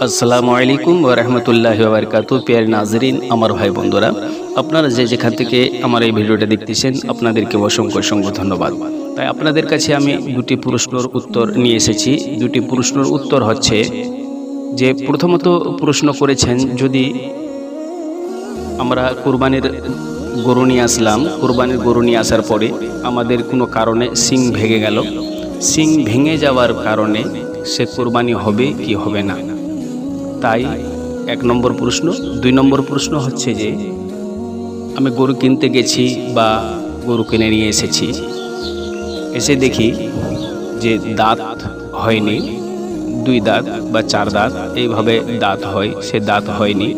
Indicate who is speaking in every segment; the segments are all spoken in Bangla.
Speaker 1: আসসালামু আলাইকুম ওয়া রাহমাতুল্লাহি ওয়া বারাকাতুহু। প্রিয় নাজরিন, আমার ভাই বন্ধুরা, আপনারা যেখান থেকে আমার এই ভিডিওটা দেখতেছেন আপনাদেরকে অসংখ্য ধন্যবাদ। তাই আপনাদের কাছে আমি দুটি প্রশ্নের উত্তর নিয়ে এসেছি। দুটি প্রশ্নের উত্তর হচ্ছে যে, প্রথমত প্রশ্ন করেছেন, যদি আমরা কুরবানির গরু নিয়ে আসলাম, কুরবানির গরু নিয়ে আসার পরে আমাদের কোনো কারণে শিং ভেঙে গেল, শিং ভেঙে যাওয়ার কারণে সে কুরবানি হবে কি হবে না। তাই এক নম্বর প্রশ্ন। দুই নম্বর প্রশ্ন হচ্ছে যে, আমি গরু কিনতে গেছি বা গরু কিনে নিয়ে এসেছি, এসে দেখি যে দাঁত হয়নি, 2 দাঁত বা 4 দাঁত এইভাবে দাঁত হয়, সে দাঁত হয়নি,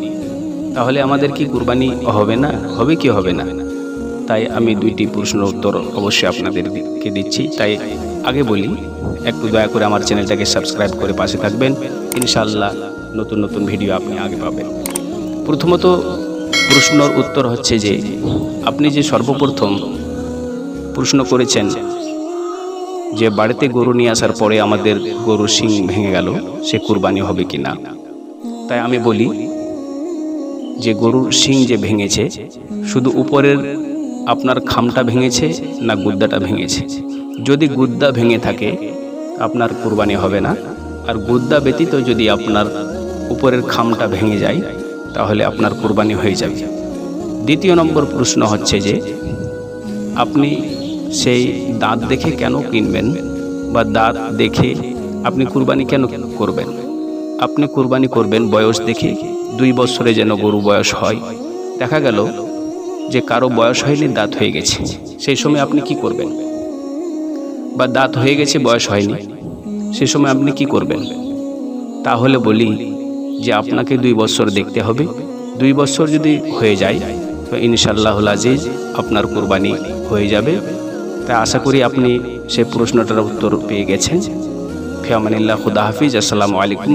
Speaker 1: তাহলে আমাদের কি কুরবানি হবে না, হবে কি হবে না। তাই আমি দুইটি প্রশ্নের উত্তর অবশ্যই আপনাদেরকে দিচ্ছি। তাই আগে বলি, একটু দয়া করে আমার চ্যানেলটাকে সাবস্ক্রাইব করে পাশে থাকবেন, ইনশাআল্লাহ নতুন ভিডিও আপনি আগে পাবেন। প্রথমত প্রশ্নের উত্তর হচ্ছে যে, আপনি যে সর্বপ্রথম প্রশ্ন করেছেন যে বাড়িতে গরু নিয়ে আসার পরে আমাদের গরুর শিং ভেঙে গেল, সে কুরবানি হবে কি না। তাই আমি বলি যে, গরুর শিং যে ভেঙেছে, শুধু উপরের আপনার খামটা ভেঙেছে না গুদ্দাটা ভেঙেছে। যদি গুদ্দা ভেঙে থাকে আপনার কুরবানি হবে না, আর গুদ্দা ব্যতীত যদি আপনার উপরের খামটা ভেঙে যায় তাহলে আপনার কুরবানি হয়ে যাবে। দ্বিতীয় নম্বর প্রশ্ন হচ্ছে যে, আপনি সেই দাঁত দেখে কেন কিনবেন বা দাঁত দেখে আপনি কুরবানি কেন করবেন। আপনি কুরবানি করবেন বয়স দেখে, 2 বছরে যেন গরু বয়স হয়। দেখা গেল যে কারো বয়স হয়নি, দাঁত হয়ে গেছে, সেই সময় আপনি কি করবেন। বা দাঁত হয়ে গেছে, বয়স হয়নি, সেই সময় আপনি কি করবেন। তাহলে বলি যে আপনাকে 2 বছর দেখতে হবে। 2 বছর যদি হয়ে যায় তো ইনশাআল্লাহুল আজিজ আপনার কুরবানি হয়ে যাবে। তাই আশা করি আপনি সেই প্রশ্নটার উত্তর পেয়ে গেছেন। ফি আমানিল্লাহ, খুদা হাফিজ, আসসালামু আলাইকুম।